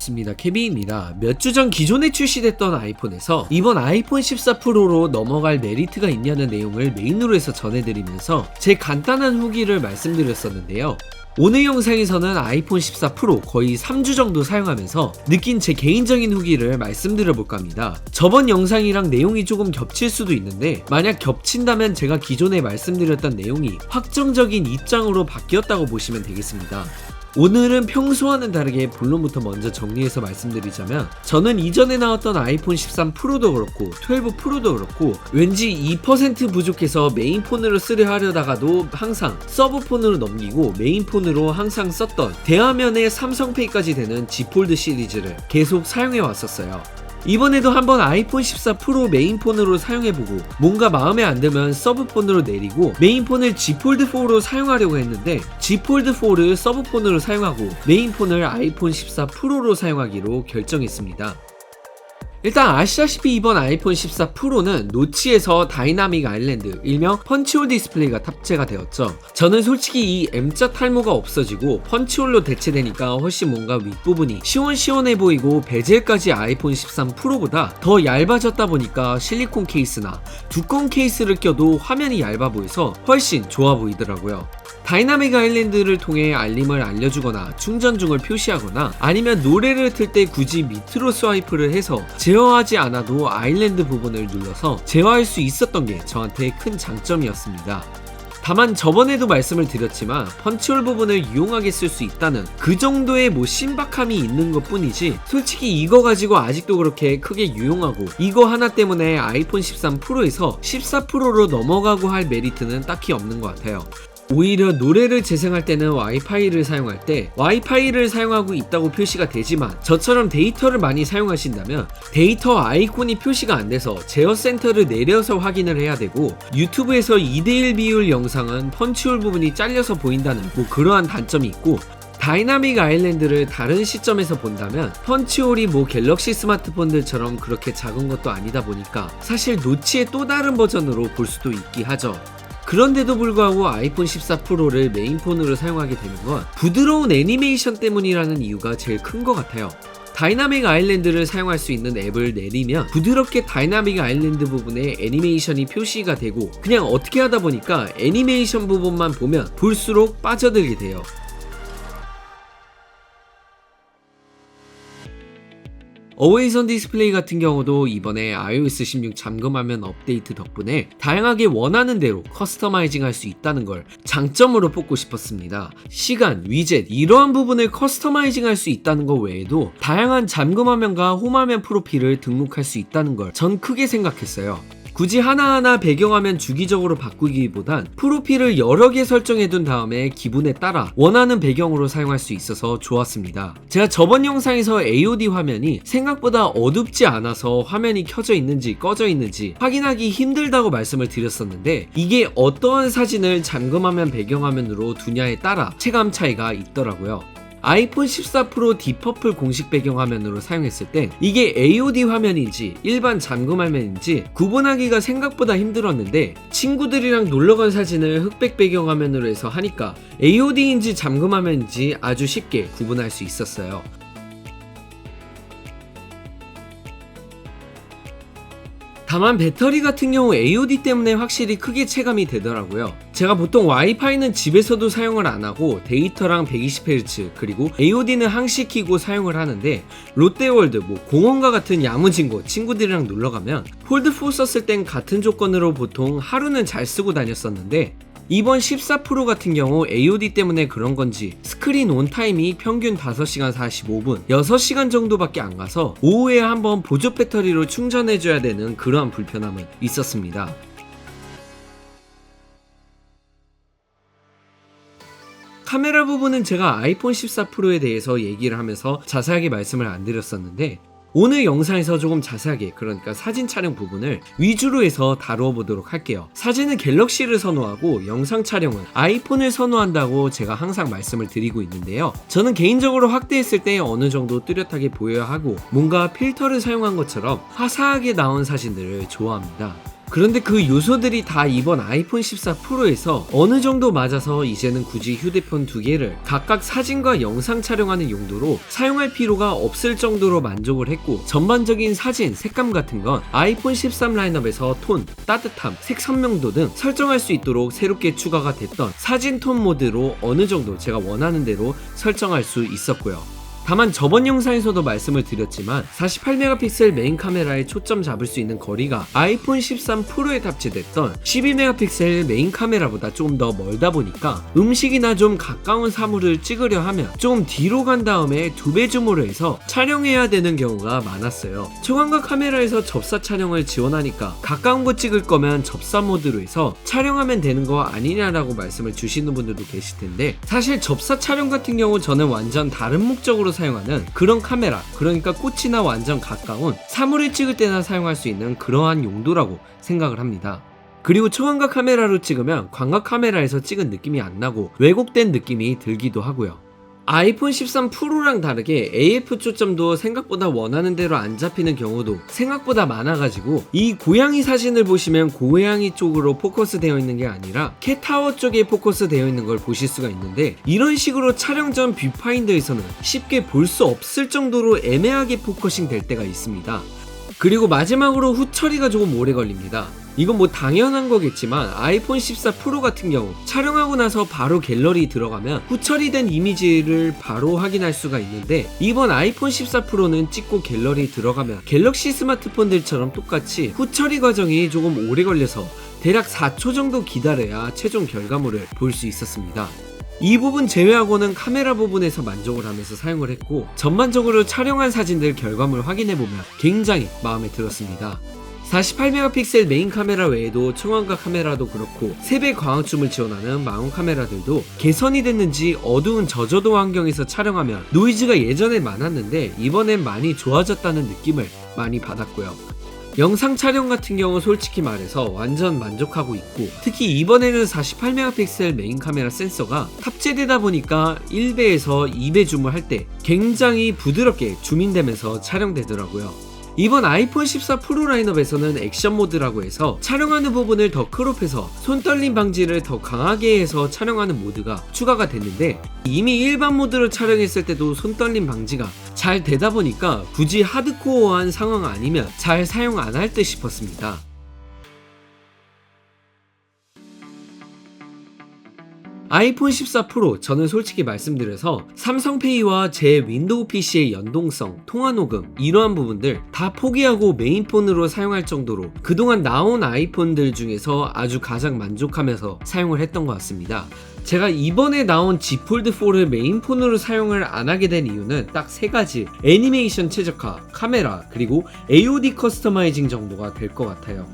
반갑습니다. 케빈입니다. 몇 주 전 기존에 출시됐던 아이폰에서 이번 아이폰 14 프로로 넘어갈 메리트가 있냐는 내용을 메인으로 해서 전해드리면서 제 간단한 후기를 말씀드렸었는데요. 오늘 영상에서는 아이폰 14 프로 거의 3주 정도 사용하면서 느낀 제 개인적인 후기를 말씀드려볼까 합니다. 저번 영상이랑 내용이 조금 겹칠 수도 있는데 만약 겹친다면 제가 기존에 말씀드렸던 내용이 확정적인 입장으로 바뀌었다고 보시면 되겠습니다. 오늘은 평소와는 다르게 본론부터 먼저 정리해서 말씀드리자면 저는 이전에 나왔던 아이폰 13 프로도 그렇고 12 프로도 그렇고 왠지 2% 부족해서 메인폰으로 쓰려 하려다가도 항상 서브폰으로 넘기고 메인폰으로 항상 썼던 대화면에 삼성페이까지 되는 Z 폴드 시리즈를 계속 사용해 왔었어요. 이번에도 한번 아이폰 14 프로 메인폰으로 사용해보고 뭔가 마음에 안 들면 서브폰으로 내리고 메인폰을 Z 폴드 4로 사용하려고 했는데 Z 폴드 4를 서브폰으로 사용하고 메인폰을 아이폰 14 프로로 사용하기로 결정했습니다. 일단 아시다시피 이번 아이폰 14 프로는 노치에서 다이나믹 아일랜드, 일명 펀치홀 디스플레이가 탑재가 되었죠. 저는 솔직히 이 M자 탈모가 없어지고 펀치홀로 대체되니까 훨씬 뭔가 윗부분이 시원시원해 보이고 베젤까지 아이폰 13 프로보다 더 얇아졌다 보니까 실리콘 케이스나 두꺼운 케이스를 껴도 화면이 얇아 보여서 훨씬 좋아 보이더라고요. 다이나믹 아일랜드를 통해 알림을 알려주거나 충전 중을 표시하거나 아니면 노래를 틀 때 굳이 밑으로 스와이프를 해서 제어하지 않아도 아일랜드 부분을 눌러서 제어할 수 있었던 게 저한테 큰 장점이었습니다. 다만 저번에도 말씀을 드렸지만 펀치홀 부분을 유용하게 쓸 수 있다는 그 정도의 신박함이 있는 것 뿐이지 솔직히 이거 가지고 아직도 그렇게 크게 유용하고 이거 하나 때문에 아이폰 13 프로에서 14 프로로 넘어가고 할 메리트는 딱히 없는 것 같아요. 오히려 노래를 재생할 때는 와이파이를 사용할 때 와이파이를 사용하고 있다고 표시가 되지만 저처럼 데이터를 많이 사용하신다면 데이터 아이콘이 표시가 안 돼서 제어 센터를 내려서 확인을 해야 되고 유튜브에서 2:1 비율 영상은 펀치홀 부분이 잘려서 보인다는 그러한 단점이 있고 다이나믹 아일랜드를 다른 시점에서 본다면 펀치홀이 갤럭시 스마트폰들처럼 그렇게 작은 것도 아니다 보니까 사실 노치의 또 다른 버전으로 볼 수도 있긴 하죠. 그런데도 불구하고 아이폰 14 프로를 메인폰으로 사용하게 되는 건 부드러운 애니메이션 때문이라는 이유가 제일 큰 것 같아요. 다이나믹 아일랜드를 사용할 수 있는 앱을 내리면 부드럽게 다이나믹 아일랜드 부분에 애니메이션이 표시가 되고 그냥 어떻게 하다 보니까 애니메이션 부분만 보면 볼수록 빠져들게 돼요. Always on 디스플레이 같은 경우도 이번에 iOS 16 잠금화면 업데이트 덕분에 다양하게 원하는 대로 커스터마이징 할 수 있다는 걸 장점으로 뽑고 싶었습니다. 시간, 위젯 이러한 부분을 커스터마이징 할 수 있다는 것 외에도 다양한 잠금화면과 홈화면 프로필을 등록할 수 있다는 걸 전 크게 생각했어요. 굳이 하나하나 배경화면 주기적으로 바꾸기보단 프로필을 여러 개 설정해둔 다음에 기분에 따라 원하는 배경으로 사용할 수 있어서 좋았습니다. 제가 저번 영상에서 AOD 화면이 생각보다 어둡지 않아서 화면이 켜져 있는지 꺼져 있는지 확인하기 힘들다고 말씀을 드렸었는데 이게 어떠한 사진을 잠금화면 배경화면으로 두냐에 따라 체감 차이가 있더라고요. 아이폰 14 프로 딥퍼플 공식 배경화면으로 사용했을 때 이게 AOD 화면인지 일반 잠금 화면인지 구분하기가 생각보다 힘들었는데 친구들이랑 놀러간 사진을 흑백 배경화면으로 해서 하니까 AOD인지 잠금 화면인지 아주 쉽게 구분할 수 있었어요. 다만 배터리 같은 경우 AOD 때문에 확실히 크게 체감이 되더라고요. 제가 보통 와이파이는 집에서도 사용을 안하고 데이터랑 120Hz 그리고 AOD는 항시 켜고 사용을 하는데 롯데월드 공원과 같은 야무진 곳 친구들이랑 놀러가면 폴드4 썼을 땐 같은 조건으로 보통 하루는 잘 쓰고 다녔었는데 이번 14 프로 같은 경우 AOD 때문에 그런 건지 스크린 온 타임이 평균 5시간 45분, 6시간 정도밖에 안 가서 오후에 한번 보조 배터리로 충전해줘야 되는 그러한 불편함은 있었습니다. 카메라 부분은 제가 아이폰 14 프로에 대해서 얘기를 하면서 자세하게 말씀을 안 드렸었는데 오늘 영상에서 조금 자세하게 그러니까 사진 촬영 부분을 위주로 해서 다루어 보도록 할게요. 사진은 갤럭시를 선호하고 영상 촬영은 아이폰을 선호한다고 제가 항상 말씀을 드리고 있는데요. 저는 개인적으로 확대했을 때 어느 정도 뚜렷하게 보여야 하고 뭔가 필터를 사용한 것처럼 화사하게 나온 사진들을 좋아합니다. 그런데 그 요소들이 다 이번 아이폰 14 프로에서 어느 정도 맞아서 이제는 굳이 휴대폰 두 개를 각각 사진과 영상 촬영하는 용도로 사용할 필요가 없을 정도로 만족을 했고, 전반적인 사진, 색감 같은 건 아이폰 13 라인업에서 톤, 따뜻함, 색 선명도 등 설정할 수 있도록 새롭게 추가가 됐던 사진 톤 모드로 어느 정도 제가 원하는 대로 설정할 수 있었고요. 다만 저번 영상에서도 말씀을 드렸지만 48메가픽셀 메인 카메라에 초점 잡을 수 있는 거리가 아이폰 13 프로에 탑재됐던 12메가픽셀 메인 카메라보다 조금 더 멀다 보니까 음식이나 좀 가까운 사물을 찍으려 하면 조금 뒤로 간 다음에 2배 줌으로 해서 촬영해야 되는 경우가 많았어요. 초광각 카메라에서 접사 촬영을 지원하니까 가까운 거 찍을 거면 접사 모드로 해서 촬영하면 되는 거 아니냐라고 말씀을 주시는 분들도 계실 텐데, 사실 접사 촬영 같은 경우 저는 완전 다른 목적으로 사용하는 그런 카메라, 그러니까 꽃이나 완전 가까운 사물을 찍을 때나 사용할 수 있는 그러한 용도라고 생각을 합니다. 그리고 초광각 카메라로 찍으면 광각 카메라에서 찍은 느낌이 안 나고 왜곡된 느낌이 들기도 하고요. 아이폰 13 프로랑 다르게 AF 초점도 생각보다 원하는 대로 안 잡히는 경우도 생각보다 많아가지고, 이 고양이 사진을 보시면 고양이 쪽으로 포커스 되어 있는 게 아니라 캣타워 쪽에 포커스 되어 있는 걸 보실 수가 있는데, 이런 식으로 촬영 전 뷰파인더에서는 쉽게 볼 수 없을 정도로 애매하게 포커싱 될 때가 있습니다. 그리고 마지막으로 후 처리가 조금 오래 걸립니다. 이건 뭐 당연한 거겠지만 아이폰 14 프로 같은 경우 촬영하고 나서 바로 갤러리 들어가면 후 처리된 이미지를 바로 확인할 수가 있는데, 이번 아이폰 14 프로는 찍고 갤러리 들어가면 갤럭시 스마트폰들처럼 똑같이 후 처리 과정이 조금 오래 걸려서 대략 4초 정도 기다려야 최종 결과물을 볼 수 있었습니다. 이 부분 제외하고는 카메라 부분에서 만족을 하면서 사용을 했고, 전반적으로 촬영한 사진들 결과물 확인해보면 굉장히 마음에 들었습니다. 48메가픽셀 메인 카메라 외에도 초광각 카메라도 그렇고 3배 광학줌을 지원하는 망원 카메라들도 개선이 됐는지 어두운 저조도 환경에서 촬영하면 노이즈가 예전에 많았는데 이번엔 많이 좋아졌다는 느낌을 많이 받았고요. 영상 촬영 같은 경우 솔직히 말해서 완전 만족하고 있고, 특히 이번에는 48메가픽셀 메인 카메라 센서가 탑재되다 보니까 1배에서 2배 줌을 할 때 굉장히 부드럽게 줌인되면서 촬영되더라고요. 이번 아이폰 14 프로 라인업에서는 액션 모드라고 해서 촬영하는 부분을 더 크롭해서 손떨림 방지를 더 강하게 해서 촬영하는 모드가 추가가 됐는데, 이미 일반 모드로 촬영했을 때도 손떨림 방지가 잘 되다 보니까 굳이 하드코어한 상황 아니면 잘 사용 안 할 듯 싶었습니다. 아이폰 14 프로, 저는 솔직히 말씀드려서 삼성페이와 제 윈도우 PC의 연동성, 통화 녹음 이러한 부분들 다 포기하고 메인폰으로 사용할 정도로 그동안 나온 아이폰들 중에서 아주 가장 만족하면서 사용을 했던 것 같습니다. 제가 이번에 나온 Z 폴드 4를 메인폰으로 사용을 안 하게 된 이유는 딱 3가지, 애니메이션 최적화, 카메라, 그리고 AOD 커스터마이징 정도가 될 것 같아요.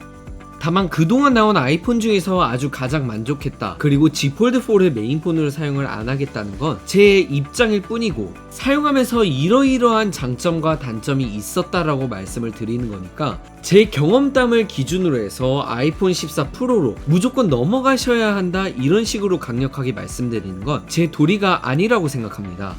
다만 그동안 나온 아이폰 중에서 아주 가장 만족했다, 그리고 Z 폴드 4를 메인폰으로 사용을 안 하겠다는 건 제 입장일 뿐이고, 사용하면서 이러이러한 장점과 단점이 있었다라고 말씀을 드리는 거니까 제 경험담을 기준으로 해서 아이폰 14 프로로 무조건 넘어가셔야 한다 이런 식으로 강력하게 말씀드리는 건 제 도리가 아니라고 생각합니다.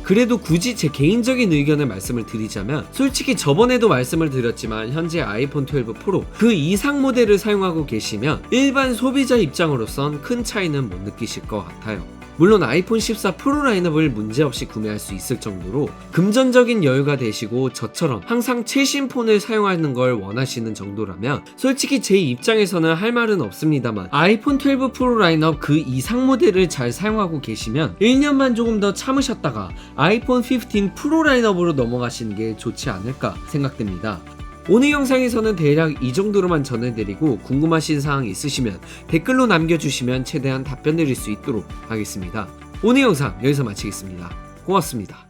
그래도 굳이 제 개인적인 의견을 말씀을 드리자면, 솔직히 저번에도 말씀을 드렸지만 현재 아이폰 12 프로 그 이상 모델을 사용하고 계시면 일반 소비자 입장으로선 큰 차이는 못 느끼실 것 같아요. 물론 아이폰 14 프로 라인업을 문제없이 구매할 수 있을 정도로 금전적인 여유가 되시고 저처럼 항상 최신 폰을 사용하는 걸 원하시는 정도라면 솔직히 제 입장에서는 할 말은 없습니다만, 아이폰 12 프로 라인업 그 이상 모델을 잘 사용하고 계시면 1년만 조금 더 참으셨다가 아이폰 15 프로 라인업으로 넘어가시는 게 좋지 않을까 생각됩니다. 오늘 영상에서는 대략 이 정도로만 전해드리고, 궁금하신 사항 있으시면 댓글로 남겨주시면 최대한 답변 드릴 수 있도록 하겠습니다. 오늘 영상 여기서 마치겠습니다. 고맙습니다.